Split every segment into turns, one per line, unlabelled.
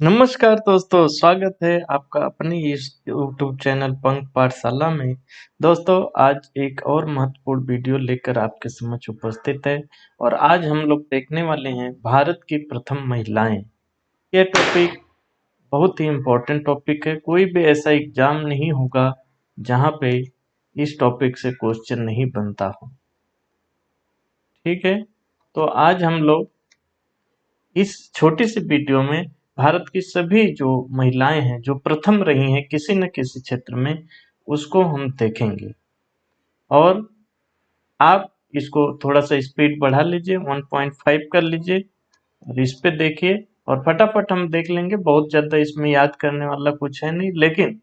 नमस्कार दोस्तों, स्वागत है आपका अपने इस यूट्यूब चैनल पंख पाठशाला में। दोस्तों, आज एक और महत्वपूर्ण वीडियो लेकर आपके समक्ष उपस्थित है और आज हम लोग देखने वाले हैं भारत की प्रथम महिलाएं। यह टॉपिक बहुत ही इम्पोर्टेंट टॉपिक है। कोई भी ऐसा एग्जाम नहीं होगा जहां पे इस टॉपिक से क्वेश्चन नहीं बनता हो। ठीक है, तो आज हम लोग इस छोटी सी वीडियो में भारत की सभी जो महिलाएं हैं जो प्रथम रही हैं किसी न किसी क्षेत्र में, उसको हम देखेंगे। और आप इसको थोड़ा सा स्पीड बढ़ा लीजिए, 1.5 कर लीजिए और इस पे देखिए और फटाफट हम देख लेंगे। बहुत ज़्यादा इसमें याद करने वाला कुछ है नहीं, लेकिन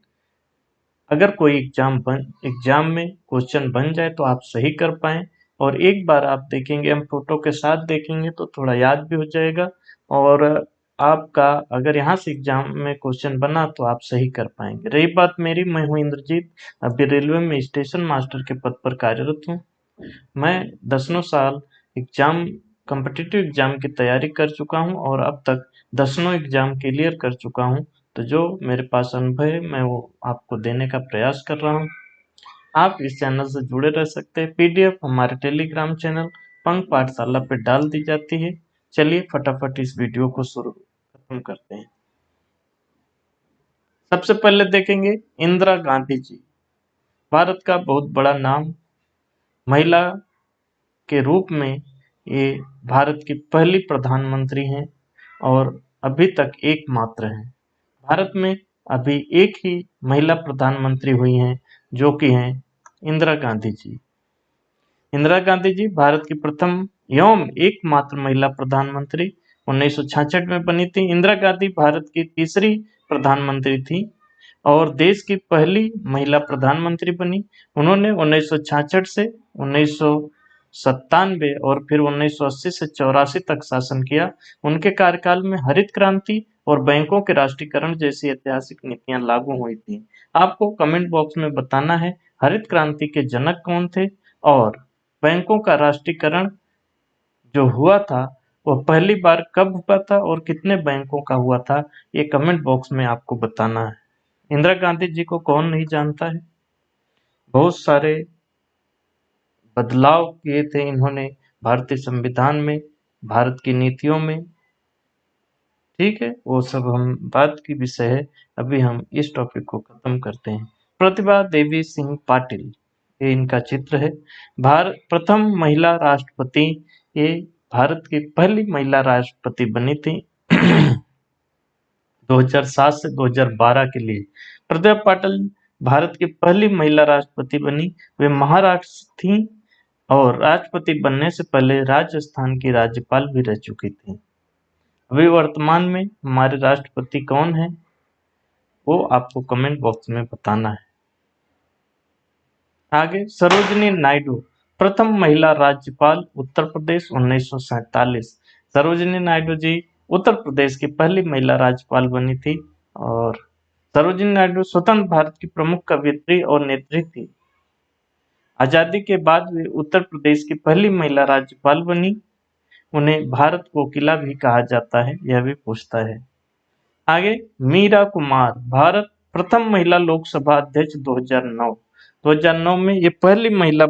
अगर कोई एग्जाम में क्वेश्चन बन जाए तो आप सही कर पाएँ। और एक बार आप देखेंगे, हम फोटो के साथ देखेंगे तो थोड़ा याद भी हो जाएगा। और आपका अगर यहाँ से एग्जाम में क्वेश्चन बना तो आप सही कर पाएंगे। रही बात मेरी, मैं हूँ इंद्रजीत, अभी रेलवे में स्टेशन मास्टर के पद पर कार्यरत हूँ। मैं दसनों साल एग्जाम कॉम्पिटिटिव एग्जाम की तैयारी कर चुका हूँ और अब तक दसनों एग्जाम क्लियर कर चुका हूँ। तो जो मेरे पास अनुभव है मैं वो आपको देने का प्रयास कर रहा हूँ। आप इस चैनल से जुड़े रह सकते हैं। पीडीएफ हमारे टेलीग्राम चैनल पंख पाठशाला पे डाल दी जाती है। चलिए फटाफट इस वीडियो को खत्म करते हैं। सबसे पहले देखेंगे इंदिरा गांधी जी। भारत का बहुत बड़ा नाम, महिला के रूप में ये भारत की पहली प्रधानमंत्री हैं और अभी तक एकमात्र हैं। भारत में अभी एक ही महिला प्रधानमंत्री हुई हैं जो कि हैं इंदिरा गांधी जी। इंदिरा गांधी जी भारत की प्रथम एवं एकमात्र महिला प्रधानमंत्री 1966 में बनी थी। इंदिरा गांधी भारत की तीसरी प्रधानमंत्री थी और देश की पहली महिला प्रधानमंत्री बनी। उन्होंने 1966 से 1997 और फिर 1980 से 84 तक शासन किया। उनके कार्यकाल में हरित क्रांति और बैंकों के राष्ट्रीयकरण जैसी ऐतिहासिक नीतियां लागू हुई थी। आपको कमेंट बॉक्स में बताना है हरित क्रांति के जनक कौन थे और बैंकों का राष्ट्रीयकरण जो हुआ था वह पहली बार कब हुआ था और कितने बैंकों का हुआ था, ये कमेंट बॉक्स में आपको बताना है। इंदिरा गांधी जी को कौन नहीं जानता है। बहुत सारे बदलाव किए थे इन्होंने भारतीय संविधान में, भारत की नीतियों में। ठीक है, वो सब हम बात की विषय है। अभी हम इस टॉपिक को खत्म करते हैं। प्रतिभा देवी सिंह पाटिल, ये इनका चित्र है। भारत प्रथम महिला राष्ट्रपति, ये भारत की पहली महिला राष्ट्रपति बनी थी 2007 से 2012 के लिए। प्रतिभा पाटिल भारत की पहली महिला राष्ट्रपति बनी। वे महाराष्ट्र थी और राष्ट्रपति बनने से पहले राजस्थान की राज्यपाल भी रह चुकी थी। अभी वर्तमान में हमारे राष्ट्रपति कौन है वो आपको कमेंट बॉक्स में बताना है। आगे सरोजिनी नायडू, प्रथम महिला राज्यपाल उत्तर प्रदेश 1947। सरोजिनी नायडू जी उत्तर प्रदेश की पहली महिला राज्यपाल बनी थी और सरोजिनी नायडू स्वतंत्र भारत की प्रमुख कवयित्री और नेत्री थी। आजादी के बाद वे उत्तर प्रदेश की पहली महिला राज्यपाल बनी। उन्हें भारत कोकिला भी कहा जाता है, यह भी पूछता है। आगे मीरा कुमार, भारत प्रथम महिला लोकसभा अध्यक्ष 2009 में ये पहली महिला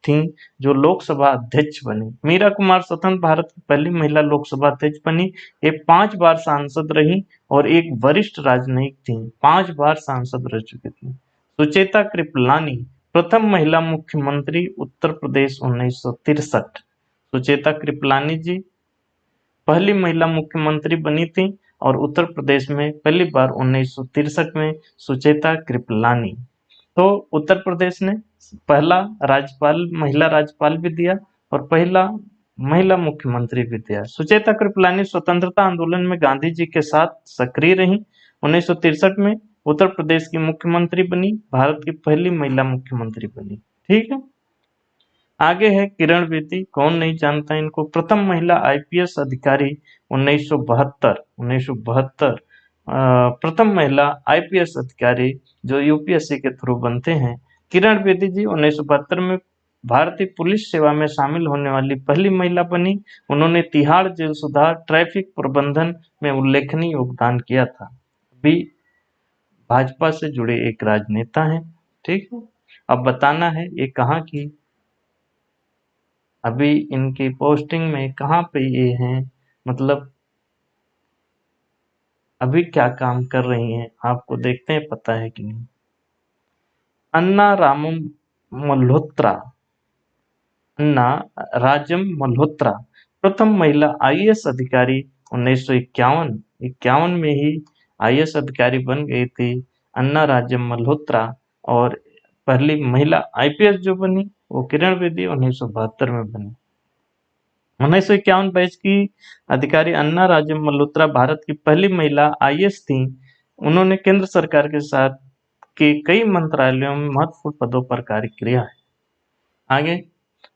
थी जो लोकसभा अध्यक्ष बनी। मीरा कुमार स्वतंत्र भारत की पहली महिला लोकसभा अध्यक्ष बनी। ये 5 बार सांसद रही और एक वरिष्ठ राजनयिक थी, 5 बार सांसद रह चुकी थी। सुचेता कृपलानी, प्रथम महिला मुख्यमंत्री उत्तर प्रदेश 1963। सुचेता कृपलानी जी पहली महिला मुख्यमंत्री बनी थी और उत्तर प्रदेश में पहली बार 1963 में सुचेता कृपलानी। तो उत्तर प्रदेश ने पहला राज्यपाल, महिला राज्यपाल भी दिया और पहला महिला मुख्यमंत्री भी दिया। सुचेता कृपलानी स्वतंत्रता आंदोलन में गांधी जी के साथ सक्रिय रही। 1963 में उत्तर प्रदेश की मुख्यमंत्री बनी, भारत की पहली महिला मुख्यमंत्री बनी। ठीक है, आगे है किरण बेदी, कौन नहीं जानता इनको। प्रथम महिला आईपीएस अधिकारी 1972। प्रथम महिला आईपीएस अधिकारी जो यूपीएससी के थ्रू बनते हैं। किरण बेदी जी 1972 में भारतीय पुलिस सेवा में शामिल होने वाली पहली महिला बनी। उन्होंने तिहाड़ जेल सुधार, ट्रैफिक प्रबंधन में उल्लेखनीय योगदान किया था। अभी भाजपा से जुड़े एक राजनेता हैं। ठीक है, अब बताना है ये कहाँ की, अभी इनकी पोस्टिंग में कहाँ पे ये हैं, मतलब अभी क्या काम कर रही हैं, आपको देखते हैं पता है कि नहीं। अन्ना रामम मल्होत्रा, अन्ना राजम मल्होत्रा प्रथम महिला आईएएस अधिकारी 1951 में ही आईएएस अधिकारी बन गई थी अन्ना राजम मल्होत्रा। और पहली महिला आईपीएस जो बनी वो किरण बेदी 1972 में बनी। 1951 बैच की अधिकारी अन्ना राजम मल्होत्रा भारत की पहली महिला आईएएस थी। उन्होंने केंद्र सरकार के साथ के कई मंत्रालयों में महत्वपूर्ण पदों पर कार्य किया है। आगे,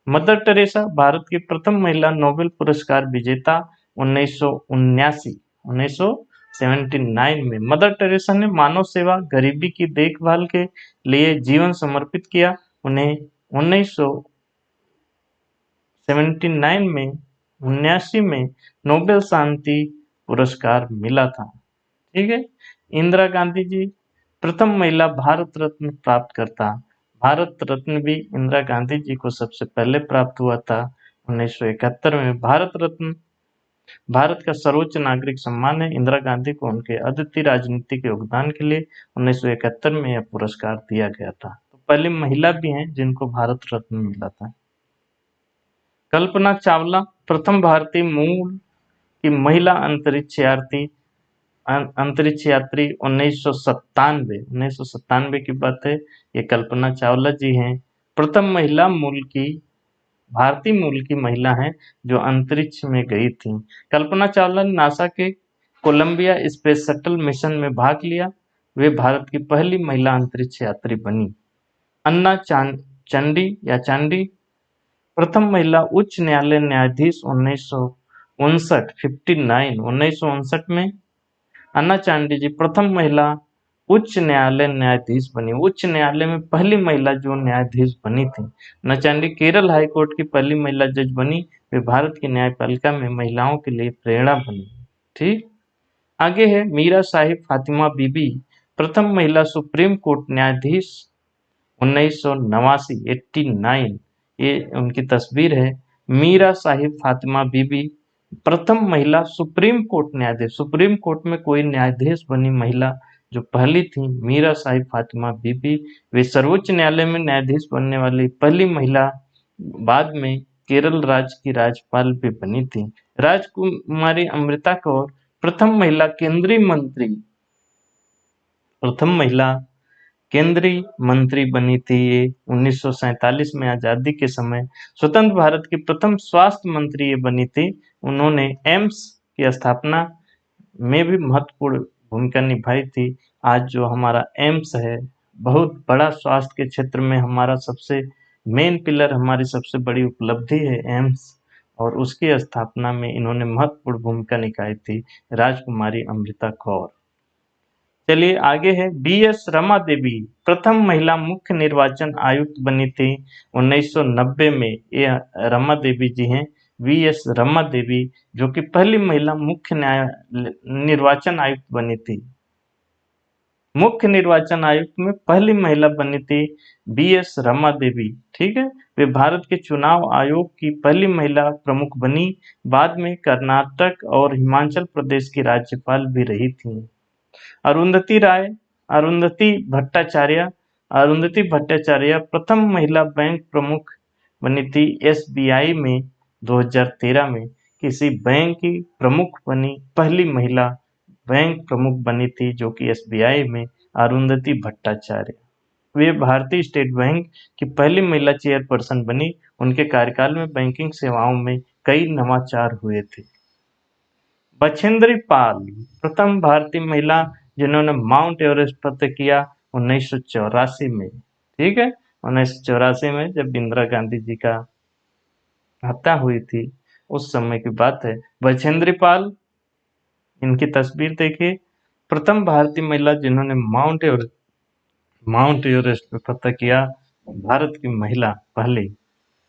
मदर टेरेसा भारत की प्रथम महिला नोबेल पुरस्कार विजेता 1979 में। मदर टेरेसा ने मानव सेवा, गरीबी की देखभाल के लिए जीवन समर्पित किया। उन्हें 1979 में 79 में नोबेल शांति पुरस्कार मिला था। ठीक है, इंदिरा गांधी जी प्रथम महिला भारत रत्न प्राप्त करता। भारत रत्न भी इंदिरा गांधी जी को सबसे पहले प्राप्त हुआ था 1971 में। भारत रत्न भारत का सर्वोच्च नागरिक सम्मान है। इंदिरा गांधी को उनके अद्वितीय राजनीतिक योगदान के लिए 1971 में यह पुरस्कार दिया गया था। तो पहली महिला भी हैं जिनको भारत रत्न मिला था। कल्पना चावला प्रथम भारतीय मूल की महिला अंतरिक्ष यात्री 1997 की बात है। ये कल्पना चावला जी हैं, प्रथम महिला भारतीय मूल की महिला हैं जो अंतरिक्ष में गई थी। कल्पना चावला ने नासा के कोलंबिया स्पेस शटल मिशन में भाग लिया। वे भारत की पहली महिला अंतरिक्ष यात्री बनी। अन्ना चांडी प्रथम महिला उच्च न्यायालय न्यायाधीश 1959 में। अन्ना चांडी जी प्रथम महिला उच्च न्यायालय न्यायाधीश बनी। उच्च न्यायालय में पहली महिला जो न्यायाधीश बनी थी। अन्ना चांडी केरल हाईकोर्ट की पहली महिला जज बनी। वे भारत की न्यायपालिका में महिलाओं के लिए प्रेरणा बनी। ठीक, आगे है मीरा साहिब फातिमा बीबी प्रथम महिला सुप्रीम कोर्ट न्यायाधीश 1989। ये उनकी तस्वीर है। मीरा साहिब फातिमा बीबी प्रथम महिला सुप्रीम कोर्ट न्यायाधीश। सुप्रीम कोर्ट में कोई न्यायाधीश बनी महिला जो पहली थी, मीरा साहिब फातिमा बीबी। वे सर्वोच्च न्यायालय में न्यायाधीश बनने वाली पहली महिला, बाद में केरल राज्य की राज्यपाल भी बनी थी। राजकुमारी अमृता कौर प्रथम महिला केंद्रीय मंत्री बनी थी। ये 1947 में आजादी के समय स्वतंत्र भारत की प्रथम स्वास्थ्य मंत्री ये बनी थी। उन्होंने एम्स की स्थापना में भी महत्वपूर्ण भूमिका निभाई थी। आज जो हमारा एम्स है, बहुत बड़ा स्वास्थ्य के क्षेत्र में हमारा सबसे मेन पिलर, हमारी सबसे बड़ी उपलब्धि है एम्स, और उसकी स्थापना में इन्होंने महत्वपूर्ण भूमिका निभाई थी, राजकुमारी अमृता कौर। चलिए आगे है बीएस रमा देवी प्रथम महिला मुख्य निर्वाचन आयुक्त बनी थी 1990 में। ये रमा देवी जी हैं, बीएस रमा देवी, जो कि पहली महिला मुख्य निर्वाचन आयुक्त बनी थी। मुख्य निर्वाचन आयुक्त में पहली महिला बनी थी बीएस रमा देवी। ठीक है, वे भारत के चुनाव आयोग की पहली महिला प्रमुख बनी। बाद में कर्नाटक और हिमाचल प्रदेश की राज्यपाल भी रही थी। अरुंधति भट्टाचार्य प्रथम महिला बैंक प्रमुख बनी थी एसबीआई में 2013 में। किसी बैंक की प्रमुख बनी पहली महिला बैंक प्रमुख बनी थी जो कि एसबीआई में अरुंधति भट्टाचार्य। वे भारतीय स्टेट बैंक की पहली महिला चेयरपर्सन बनी। उनके कार्यकाल में बैंकिंग सेवाओं में कई नवाचार हुए थे। बछेंद्री पाल प्रथम भारतीय महिला जिन्होंने माउंट एवरेस्ट फतेह किया 1984 में। ठीक है, 1984 में जब इंदिरा गांधी जी का हत्या हुई थी उस समय की बात है। बछेंद्री पाल, इनकी तस्वीर देखिए, प्रथम भारतीय महिला जिन्होंने माउंट एवरेस्ट पे फतेह किया, भारत की महिला पहली।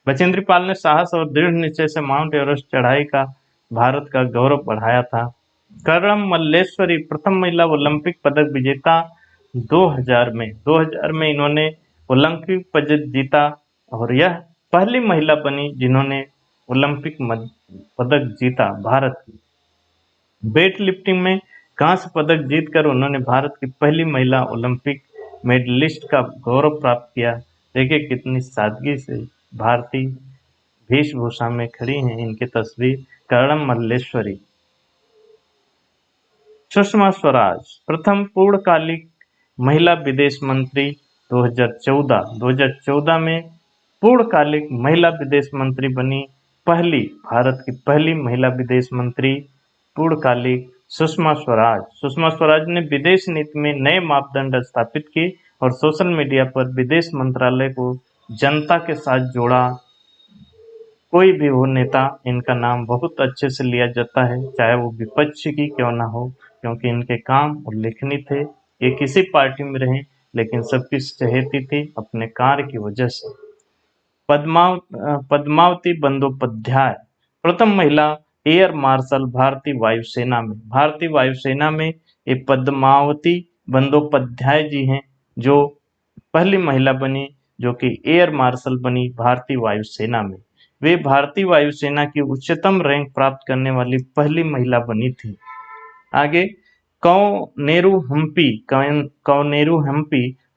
बचेंद्री पाल ने साहस और दृढ़ निश्चय से माउंट एवरेस्ट चढ़ाई का भारत का गौरव बढ़ाया था। कर्णम मल्लेश्वरी प्रथम महिला ओलंपिक पदक विजेता 2000 में इन्होंने ओलंपिक पदक जीता और यह पहली महिला बनी जिन्होंने ओलंपिक पदक जीता। भारत वेट लिफ्टिंग में कांस्य पदक जीतकर उन्होंने भारत की पहली महिला ओलंपिक मेडलिस्ट का गौरव प्राप्त किया। देखिए कितनी सादगी से भारतीय वेशभूषा में खड़ी हैं इनकी तस्वीर। कर्णम मल्लेश्वरी। सुषमा स्वराज प्रथम पूर्णकालिक महिला विदेश मंत्री 2014 में पूर्णकालिक महिला विदेश मंत्री बनी पहली भारत की पहली महिला विदेश मंत्री पूर्णकालिक सुषमा स्वराज। सुषमा स्वराज ने विदेश नीति में नए मापदंड स्थापित किए और सोशल मीडिया पर विदेश मंत्रालय को जनता के साथ जोड़ा। कोई भी हो नेता, इनका नाम बहुत अच्छे से लिया जाता है, चाहे वो विपक्ष की क्यों ना हो, क्योंकि इनके काम उल्लेखनीय थे। ये किसी पार्टी में रहें लेकिन सबकी चहेती थी अपने कार्य की वजह से। पद्मावती बंदोपाध्याय प्रथम महिला एयर मार्शल भारतीय वायुसेना में। भारतीय वायुसेना में ये पद्मावती बंदोपाध्याय जी हैं जो पहली महिला बनी जो कि एयर मार्शल बनी भारतीय वायुसेना में। वे भारतीय वायुसेना की उच्चतम रैंक प्राप्त करने वाली पहली महिला बनी थी। आगे कौनेरू हम्पी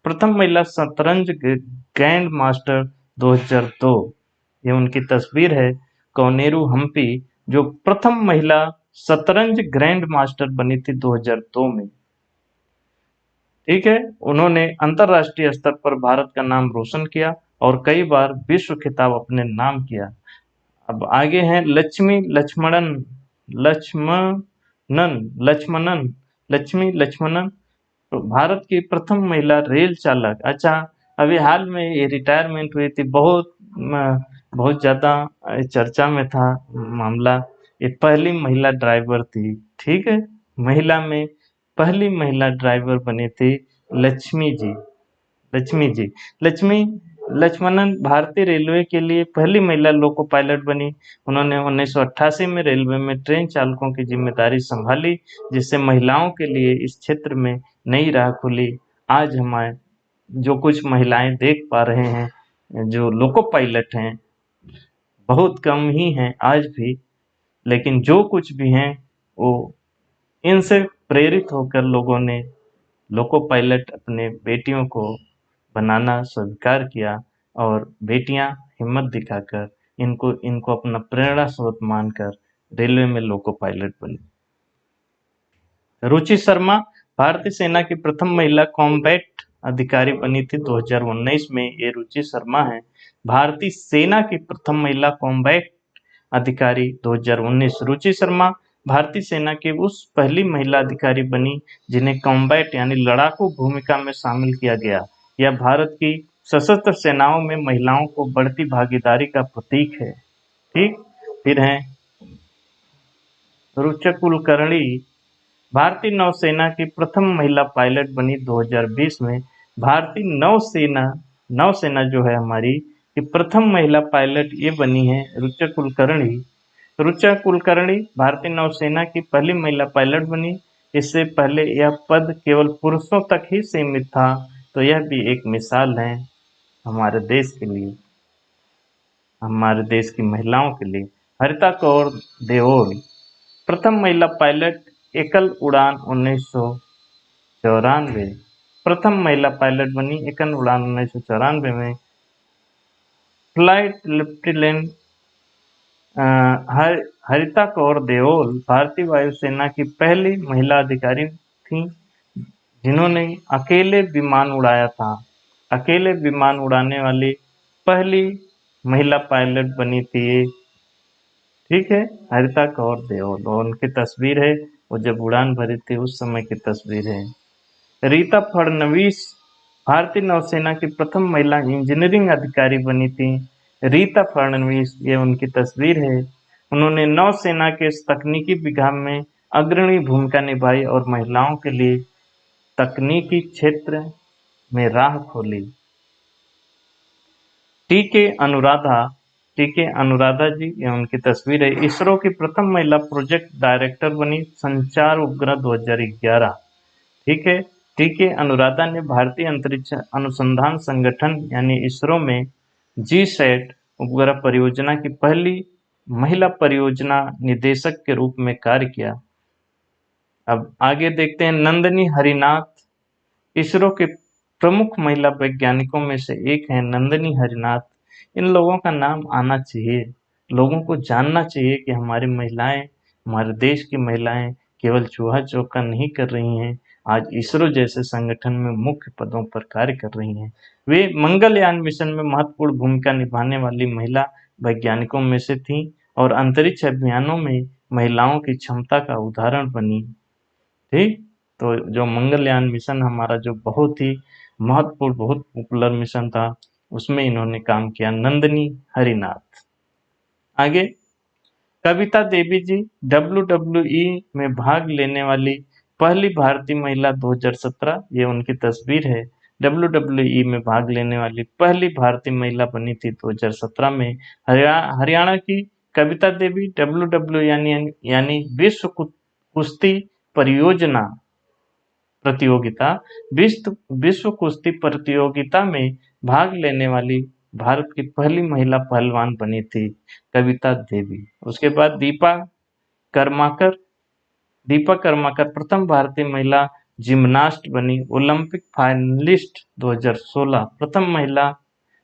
प्रथम महिला शतरंज ग्रैंड मास्टर 2002। ये उनकी तस्वीर है। कौनेरू हम्पी जो प्रथम महिला शतरंज ग्रैंड मास्टर बनी थी 2002 में। ठीक है, उन्होंने अंतरराष्ट्रीय स्तर पर भारत का नाम रोशन किया और कई बार विश्व खिताब अपने नाम किया। अब आगे हैं लक्ष्मी लक्ष्मणन तो भारत की प्रथम महिला रेल चालक। अच्छा, अभी हाल में ये रिटायरमेंट हुई थी, बहुत ज्यादा चर्चा में था मामला। ये पहली महिला ड्राइवर थी। ठीक है, महिला में पहली महिला ड्राइवर बनी थी लक्ष्मी लक्ष्मणन भारतीय रेलवे के लिए पहली महिला लोको पायलट बनी। उन्होंने 1988 में रेलवे में ट्रेन चालकों की जिम्मेदारी संभाली, जिससे महिलाओं के लिए इस क्षेत्र में नई राह खुली। आज हमारे जो कुछ महिलाएं देख पा रहे हैं जो लोको पायलट हैं, बहुत कम ही हैं आज भी, लेकिन जो कुछ भी हैं वो इनसे प्रेरित होकर लोगों ने लोको पायलट अपने बेटियों को बनाना स्वीकार किया और बेटियां हिम्मत दिखाकर इनको अपना प्रेरणा स्रोत मानकर रेलवे में लोको पायलट बनी। रुचि शर्मा भारतीय सेना की प्रथम महिला कॉम्बैट अधिकारी बनी थी 2019 में। ये रुचि शर्मा है भारतीय सेना की प्रथम महिला कॉम्बैट अधिकारी 2019। रुचि शर्मा भारतीय सेना की उस पहली महिला अधिकारी बनी जिन्हें कॉम्बैट यानी लड़ाकू भूमिका में शामिल किया गया। यह भारत की सशस्त्र सेनाओं में महिलाओं को बढ़ती भागीदारी का प्रतीक है। ठीक, फिर हैं रुचा कुलकर्णी भारतीय नौसेना की प्रथम महिला पायलट बनी 2020 में। भारतीय नौसेना जो है हमारी की प्रथम महिला पायलट ये बनी है रुचा कुलकर्णी। रुचा कुलकर्णी भारतीय नौसेना की पहली महिला पायलट बनी। इससे पहले यह पद केवल पुरुषों तक ही सीमित था, तो यह भी एक मिसाल है हमारे देश के लिए, हमारे देश की महिलाओं के लिए। हरिता कौर देओल प्रथम महिला पायलट एकल उड़ान 1994। प्रथम महिला पायलट बनी एकल उड़ान 1994 में। फ्लाइट लेफ्टिनेंट हरिता कौर देओल भारतीय वायुसेना की पहली महिला अधिकारी थी जिन्होंने अकेले विमान उड़ाया था। अकेले विमान उड़ाने वाली पहली महिला पायलट बनी थी ये। ठीक है, हरिता कौर देओल और उनकी तस्वीर है, वो जब उड़ान भरी थी उस समय की तस्वीर है। रीता फडणवीस भारतीय नौसेना की प्रथम महिला इंजीनियरिंग अधिकारी बनी थी। रीता फडणवीस, ये उनकी तस्वीर है। उन्होंने नौसेना के तकनीकी विभाग में अग्रणी भूमिका निभाई और महिलाओं के लिए तकनीकी क्षेत्र में राह खोली। टी के अनुराधा टीके अनुराधा जी, ये उनकी तस्वीर है। इसरो की प्रथम महिला प्रोजेक्ट डायरेक्टर बनी संचार उपग्रह 2011। ठीक है। टीके अनुराधा ने भारतीय अंतरिक्ष अनुसंधान संगठन यानी इसरो में जी-सैट उपग्रह परियोजना की पहली महिला परियोजना निदेशक के रूप में कार्य किया। अब आगे देखते हैं नंदिनी हरिनाथ, इसरो के प्रमुख महिला वैज्ञानिकों में से एक हैं नंदिनी हरिनाथ। इन लोगों का नाम आना चाहिए, लोगों को जानना चाहिए कि हमारी महिलाएं, हमारे देश की महिलाएं केवल चूहा चौका नहीं कर रही हैं, आज इसरो जैसे संगठन में मुख्य पदों पर कार्य कर रही हैं। वे मंगलयान मिशन में महत्वपूर्ण भूमिका निभाने वाली महिला वैज्ञानिकों में से थीं और अंतरिक्ष अभियानों में महिलाओं की क्षमता का उदाहरण बनी। ठीक, तो जो मंगलयान मिशन हमारा जो बहुत ही महत्वपूर्ण, बहुत पॉपुलर मिशन था, उसमें इन्होंने काम किया, नंदिनी हरिनाथ। आगे कविता देवी जी, WWE में भाग लेने वाली पहली भारतीय महिला 2017, ये उनकी तस्वीर है। WWE में भाग लेने वाली पहली भारतीय महिला बनी थी 2017 में। हरियाणा की कविता देवी WWE यानी विश्व कुश्ती परियोजना प्रतियोगिता विश्व कुश्ती प्रतियोगिता में भाग लेने वाली भारत की पहली महिला पहलवान बनी थी कविता देवी। उसके बाद दीपा कर्माकर प्रथम भारतीय महिला जिम्नास्ट बनी। ओलंपिक फाइनलिस्ट 2016, प्रथम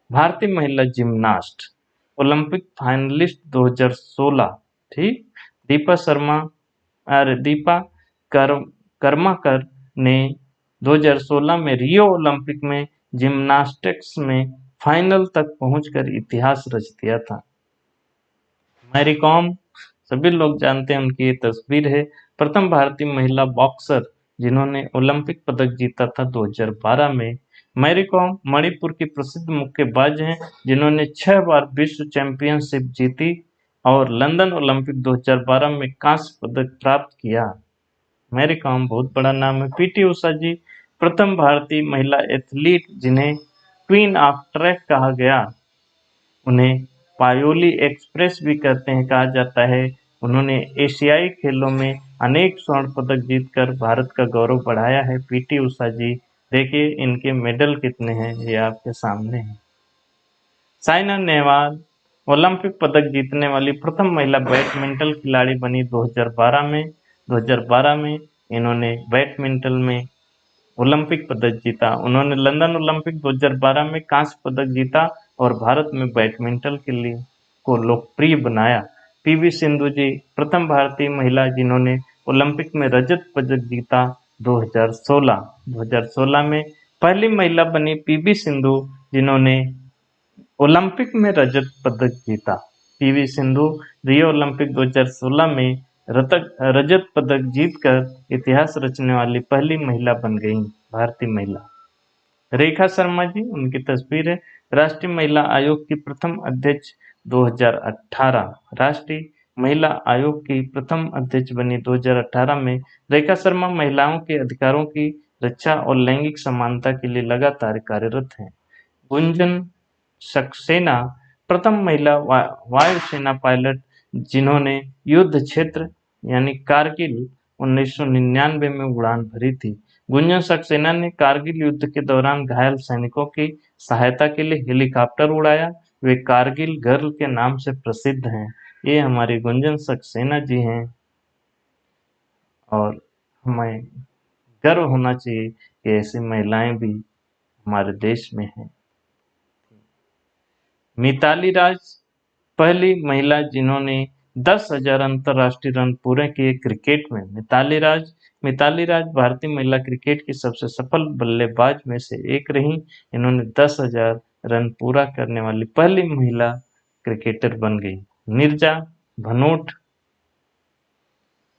भारतीय महिला जिम्नास्ट, ओलंपिक फाइनलिस्ट 2016। ठीक, दीपा कर्माकर ने 2016 में रियो ओलंपिक में जिम्नास्टिक्स में फाइनल तक पहुंचकर इतिहास रच दिया था। मैरी कॉम, सभी लोग जानते हैं, उनकी ये तस्वीर है। प्रथम भारतीय महिला बॉक्सर जिन्होंने ओलंपिक पदक जीता था 2012 में। मैरी कॉम मणिपुर की प्रसिद्ध मुक्केबाज हैं जिन्होंने 6 बार विश्व चैंपियनशिप जीती और लंदन ओलंपिक 2012 में कांस्य पदक प्राप्त किया। मैरी कॉम बहुत बड़ा नाम है। पीटी उषा जी, प्रथम भारतीय महिला एथलीट जिन्हें क्वीन ऑफ ट्रैक कहा गया, उन्हें पायोली एक्सप्रेस भी कहा जाता है। उन्होंने एशियाई खेलों में अनेक स्वर्ण पदक जीतकर भारत का गौरव बढ़ाया है। पीटी उषा जी, देखिए इनके मेडल कितने हैं, ये आपके सामने हैं। साइना नेहवाल ओलंपिक पदक जीतने वाली प्रथम महिला बैडमिंटन खिलाड़ी बनी 2012 में इन्होंने बैडमिंटन में ओलंपिक पदक जीता। उन्होंने लंदन ओलंपिक 2012 में कांस्य पदक जीता और भारत में बैडमिंटन के लिए को लोकप्रिय बनाया। पीवी सिंधु जी, प्रथम भारतीय महिला जिन्होंने ओलंपिक में रजत पदक जीता 2016 में पहली महिला बनी पीवी सिंधु जिन्होंने ओलंपिक में रजत पदक जीता। पीवी सिंधु रियो ओलंपिक 2016 में रजत पदक जीतकर इतिहास रचने वाली पहली महिला बन गई भारतीय महिला। रेखा शर्मा जी, उनकी तस्वीर है। राष्ट्रीय महिला आयोग की प्रथम अध्यक्ष 2018, राष्ट्रीय महिला आयोग की प्रथम अध्यक्ष बनी 2018 में। रेखा शर्मा महिलाओं के अधिकारों की रक्षा और लैंगिक समानता के लिए लगातार कार्यरत हैं। गुंजन सक्सेना, प्रथम महिला वायुसेना पायलट जिन्होंने युद्ध क्षेत्र यानी कारगिल 1999 में उड़ान भरी थी। गुंजन सक्सेना ने कारगिल युद्ध के दौरान घायल सैनिकों की सहायता के लिए हेलीकॉप्टर उड़ाया। वे कारगिल गर्ल के नाम से प्रसिद्ध हैं। ये हमारी गुंजन सक्सेना जी हैं और हमें गर्व होना चाहिए कि ऐसी महिलाएं भी हमारे देश में हैं। मिताली राज, पहली महिला जिन्होंने 10,000 अंतर्राष्ट्रीय रन पूरे किए क्रिकेट में। मिताली राज भारतीय महिला क्रिकेट की सबसे सफल बल्लेबाज में से एक रहीं। इन्होंने 10,000 रन पूरा करने वाली पहली महिला क्रिकेटर बन गई। नीरजा भनोट,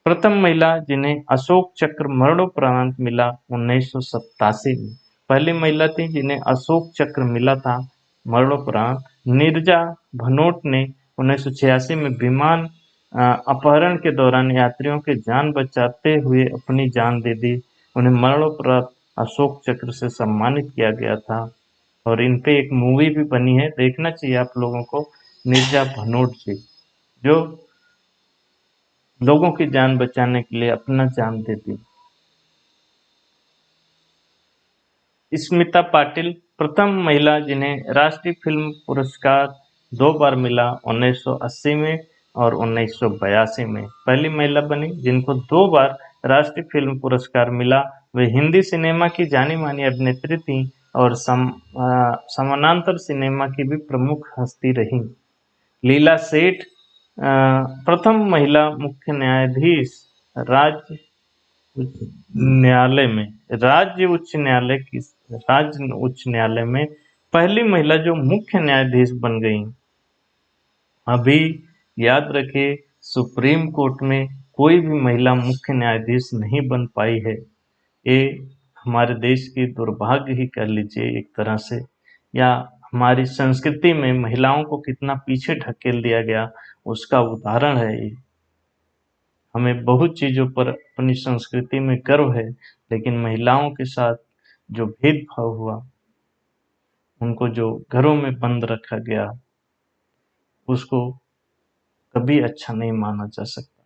प्रथम महिला जिन्हें अशोक चक्र मरणोपरांत मिला 1987 में। पहली महिला थी जिन्हें अशोक चक्र मिला था मरणोपरांत। नीरजा भनोट ने 1986 में विमान अपहरण के दौरान यात्रियों की जान बचाते हुए अपनी जान दे दी। उन्हें मरणोपरांत अशोक चक्र से सम्मानित किया गया था और इन पे एक मूवी भी बनी है, देखना चाहिए आप लोगों को। निर्जा भनोट जी, जो लोगों की जान बचाने के लिए अपना जान दे दी। स्मिता पाटिल प्रथम महिला जिन्हें राष्ट्रीय फिल्म पुरस्कार 2 बार मिला, 1980 में और 1982 में। पहली महिला बनी जिनको 2 बार राष्ट्रीय फिल्म पुरस्कार मिला। वे हिंदी सिनेमा की जानी मानी अभिनेत्री थीं और समानांतर सिनेमा की भी प्रमुख हस्ती रहीं। लीला सेठ प्रथम महिला मुख्य न्यायाधीश, राज्य न्यायालय में राज्य उच्च न्यायालय में पहली महिला जो मुख्य न्यायाधीश बन गई। अभी याद रखें, सुप्रीम कोर्ट में कोई भी महिला मुख्य न्यायाधीश नहीं बन पाई है। ये हमारे देश की दुर्भाग्य ही कह लीजिए एक तरह से, या हमारी संस्कृति में महिलाओं को कितना पीछे ढकेल दिया गया उसका उदाहरण है ये। हमें बहुत चीज़ों पर अपनी संस्कृति में गर्व है, लेकिन महिलाओं के साथ जो भेदभाव हुआ, उनको जो घरों में बंद रखा गया, उसको कभी अच्छा नहीं माना जा सकता।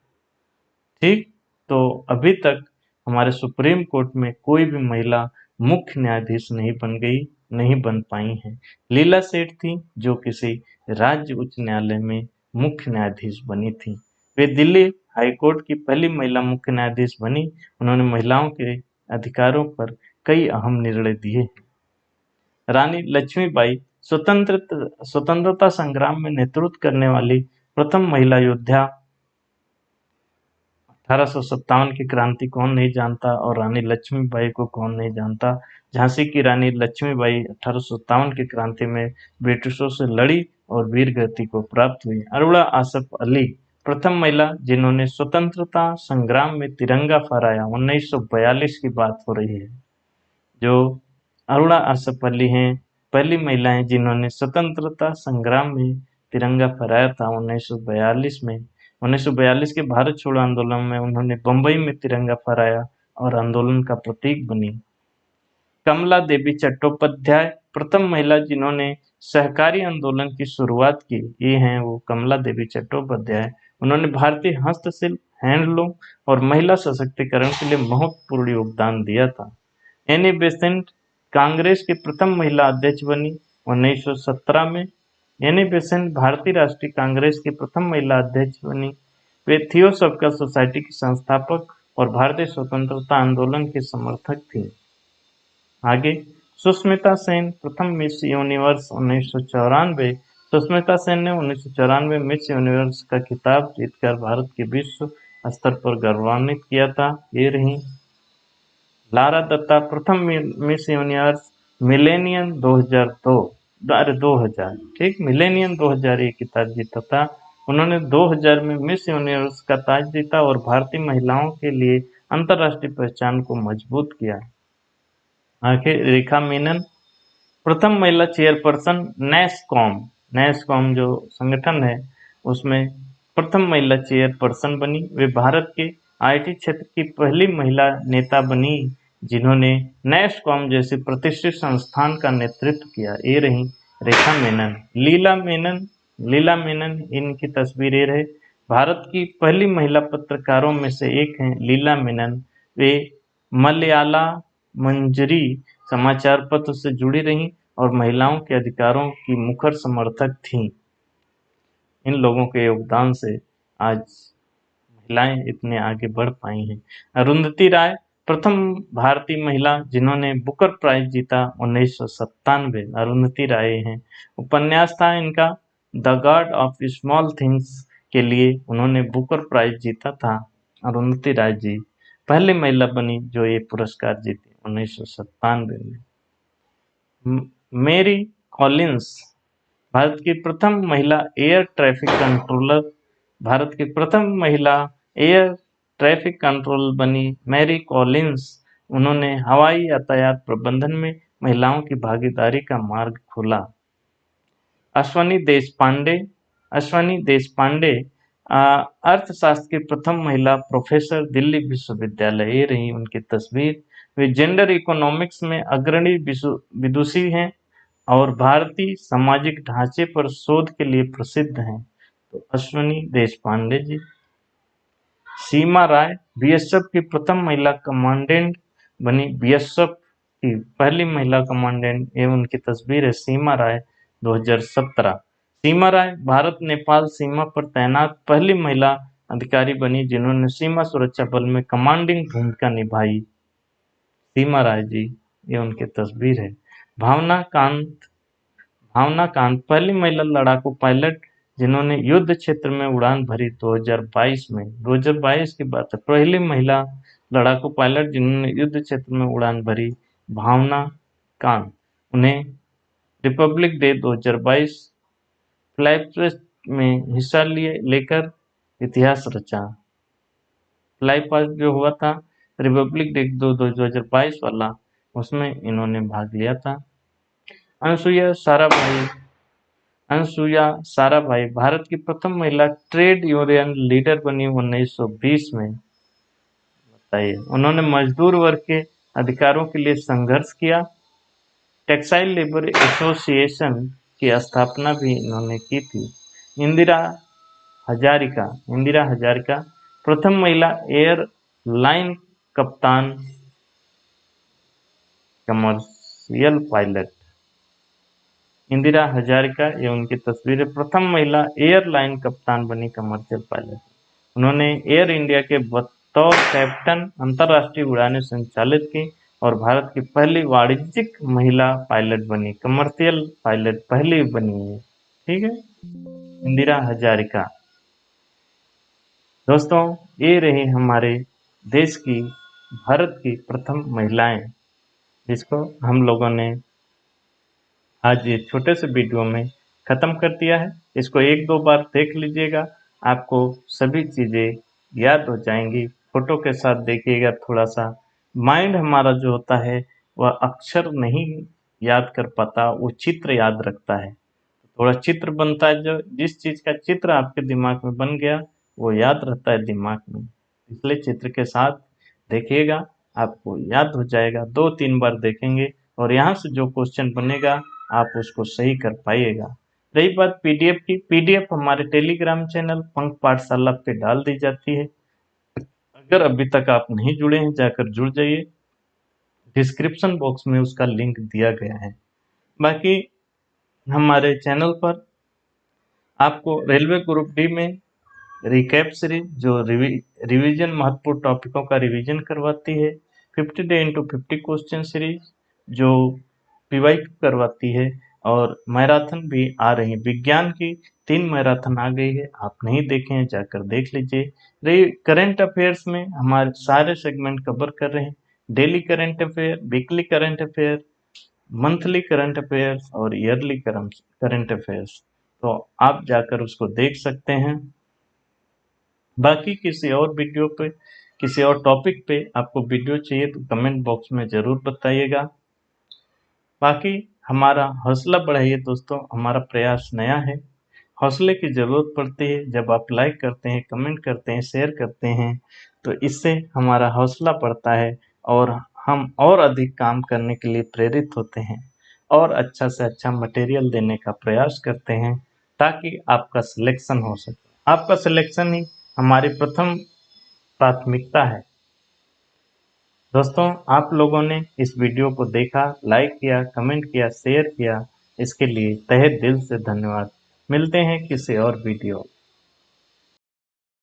ठीक, तो अभी तक हमारे सुप्रीम कोर्ट में कोई भी महिला मुख्य न्यायाधीश नहीं बन पाई हैं। लीला सेठ थी जो किसी राज्य उच्च न्यायालय में मुख्य न्यायाधीश बनी थी। वे दिल्ली हाई कोर्ट की पहली महिला मुख्य न्यायाधीश बनी। उन्होंने महिलाओं के अधिकारों पर कई अहम निर्णय दिए। रानी लक्ष्मीबाई स्वतंत्रता संग्राम में नेतृत्व करने वाली प्रथम महिला योद्धा। 1857 की क्रांति कौन नहीं जानता, और रानी लक्ष्मीबाई को कौन नहीं जानता। झांसी की रानी लक्ष्मीबाई 1857 की क्रांति में ब्रिटिशों से लड़ी और वीर गति को प्राप्त हुई। अरुणा आसफ अली प्रथम महिला जिन्होंने स्वतंत्रता संग्राम में तिरंगा फहराया। 1942 की बात हो रही है। जो अरुणा आसफ अली हैं, पहली महिला हैं जिन्होंने स्वतंत्रता संग्राम में तिरंगा फहराया था 1942 में। 1942 के भारत छोड़ो आंदोलन में उन्होंने बंबई में तिरंगा फहराया और आंदोलन का प्रतीक बनी। कमला देवी चट्टोपाध्याय प्रथम महिला जिन्होंने सहकारी आंदोलन की शुरुआत की। ये हैं वो कमला देवी चट्टोपाध्याय। उन्होंने भारतीय हस्तशिल्प, हैंडलूम और महिला सशक्तिकरण के लिए महत्वपूर्ण योगदान दिया था। एनी बेसेंट कांग्रेस की प्रथम महिला अध्यक्ष बनी 1917 में। एनी बेसेंट भारतीय राष्ट्रीय कांग्रेस की प्रथम महिला अध्यक्ष बनी। वे थियोसॉफिकल सोसाइटी की संस्थापक और भारतीय स्वतंत्रता आंदोलन के समर्थक थी। आगे सुष्मिता सेन प्रथम मिस यूनिवर्स 1994। सुष्मिता सेन ने 1994 मिस यूनिवर्स का खिताब जीतकर भारत के विश्व स्तर पर गौरवान्वित किया था। ये रही। लारा दत्ता प्रथम मिस यूनिवर्स मिलेनियम 2000, ठीक, मिलेनियम 2000 ये खिताब जीता था। उन्होंने 2000 में मिस यूनिवर्स का ताज जीता और भारतीय महिलाओं के लिए अंतर्राष्ट्रीय पहचान को मजबूत किया। आखिर रेखा मेनन प्रथम महिला चेयरपर्सन नेस्कॉम जो संगठन है उसमें प्रथम महिला चेयरपर्सन बनी। वे भारत के आईटी क्षेत्र की पहली महिला नेता बनी जिन्होंने नेस्कॉम जैसे प्रतिष्ठित संस्थान का नेतृत्व किया। ये रही रेखा मेनन। लीला मेनन इनकी तस्वीर ये रहे। भारत की पहली महिला पत्रकारों में से एक हैं लीला मेनन। वे मलयाला मंजरी समाचार पत्र से जुड़ी रहीं और महिलाओं के अधिकारों की मुखर समर्थक थीं। इन लोगों के योगदान से आज महिलाएं इतने आगे बढ़ पाई हैं। अरुंधति राय प्रथम भारतीय महिला जिन्होंने बुकर प्राइज जीता 1997। अरुंधति राय हैं। उपन्यास था इनका the God of small things के लिए उन्होंने बुकर प्राइज जीता था। अरुंधति राय जी पहली महिला बनी जो ये पुरस्कार जीती 1997 में। मेरी कॉलिंस भारत की प्रथम महिला एयर ट्रैफिक कंट्रोलर। भारत की प्रथम महिला एयर ट्रैफिक कंट्रोलर बनी मैरी कॉलिंस। उन्होंने हवाई यातायात प्रबंधन में महिलाओं की भागीदारी का मार्ग खोला। अश्वनी देशपांडे अर्थशास्त्र की प्रथम महिला प्रोफेसर, दिल्ली विश्वविद्यालय। ये रही उनकी तस्वीर। वे जेंडर इकोनॉमिक्स में अग्रणी विदुषी हैं और भारतीय सामाजिक ढांचे पर शोध के लिए प्रसिद्ध हैं? तो अश्विनी देशपांडे जी। सीमा राय बीएसएफ की प्रथम महिला कमांडेंट बनी। बीएसएफ की पहली महिला कमांडेंट ये उनकी तस्वीर है, सीमा राय 2017। सीमा राय भारत नेपाल सीमा पर तैनात पहली महिला अधिकारी बनी जिन्होंने सीमा सुरक्षा बल में कमांडिंग भूमिका निभाई। सीमा राय जी, ये उनकी तस्वीर है। भावना कांत भावना कांत पहली महिला लड़ाकू पायलट जिन्होंने युद्ध क्षेत्र में उड़ान भरी 2022 में। 2022 की बात है, पहली महिला लड़ाकू पायलट जिन्होंने युद्ध क्षेत्र में उड़ान भरी, भावना कांत। उन्हें रिपब्लिक डे 2022 फ्लाई में हिस्सा लेकर इतिहास रचा। फ्लाई पास्ट जो हुआ था रिपब्लिक डे 2022 वाला, उसमें इन्होंने भाग लिया था। अनसुया साराभाई भारत की प्रथम महिला ट्रेड यूनियन लीडर बनी 1920 में। बताइए, उन्होंने मजदूर वर्ग के अधिकारों के लिए संघर्ष किया। टेक्सटाइल लेबर एसोसिएशन की स्थापना भी इन्होंने की थी। इंदिरा हजारिका प्रथम महिला एयरलाइन कप्तान, कमर्शियल पायलट। इंदिरा हजारिका, ये उनकी तस्वीर है, प्रथम महिला एयरलाइन कप्तान बनी, कमर्शियल पायलट। उन्होंने एयर इंडिया के बतौर कैप्टन अंतर्राष्ट्रीय उड़ानें संचालित की और भारत की पहली वाणिज्यिक महिला पायलट बनी, कमर्शियल पायलट पहली बनी है। ठीक है, इंदिरा हजारिका। दोस्तों, ये रही हमारे देश की, भारत की प्रथम महिलाएं, जिसको हम लोगों ने आज ये छोटे से वीडियो में ख़त्म कर दिया है। इसको एक दो बार देख लीजिएगा, आपको सभी चीज़ें याद हो जाएंगी। फोटो के साथ देखिएगा, थोड़ा सा माइंड हमारा जो होता है वह अक्षर नहीं याद कर पाता, वो चित्र याद रखता है। थोड़ा चित्र बनता है, जो जिस चीज़ का चित्र आपके दिमाग में बन गया वो याद रहता है दिमाग में, इसलिए चित्र के साथ देखिएगा, आपको याद हो जाएगा। 2-3 बार देखेंगे और यहाँ से जो क्वेश्चन बनेगा आप उसको सही कर पाइएगा। रही बात पीडीएफ की, पीडीएफ हमारे टेलीग्राम चैनल पंख पाठशाला पे डाल दी जाती है। अगर अभी तक आप नहीं जुड़े हैं, जाकर जुड़ जाइए, डिस्क्रिप्शन बॉक्स में उसका लिंक दिया गया है। बाकी हमारे चैनल पर आपको रेलवे ग्रुप डी में रिकैप सीरीज जो रिवीजन महत्वपूर्ण टॉपिकों का रिवीजन करवाती है, 50 डे इंटू 50 क्वेश्चन सीरीज जो पीवाई करवाती है, और मैराथन भी आ रही है। विज्ञान की 3 मैराथन आ गई है, आप नहीं देखे हैं जाकर देख लीजिए। रही करंट अफेयर्स में हमारे सारे सेगमेंट कवर कर रहे हैं, daily current affair, weekly current affair, monthly current affairs और ईयरली करंट अफेयर्स, तो आप जाकर उसको देख सकते हैं। बाकी किसी और वीडियो पे, किसी और टॉपिक पे आपको वीडियो चाहिए तो कमेंट बॉक्स में ज़रूर बताइएगा। बाकी हमारा हौसला बढ़ाइए दोस्तों, हमारा प्रयास नया है, हौसले की ज़रूरत पड़ती है। जब आप लाइक करते हैं, कमेंट करते हैं, शेयर करते हैं, तो इससे हमारा हौसला बढ़ता है और हम और अधिक काम करने के लिए प्रेरित होते हैं और अच्छा से अच्छा मटेरियल देने का प्रयास करते हैं, ताकि आपका सिलेक्शन हो सके। आपका सिलेक्शन ही हमारी प्रथम प्राथमिकता है। दोस्तों, आप लोगों ने इस वीडियो को देखा, लाइक किया, कमेंट किया, शेयर किया, इसके लिए तहे दिल से धन्यवाद। मिलते हैं किसी और वीडियो।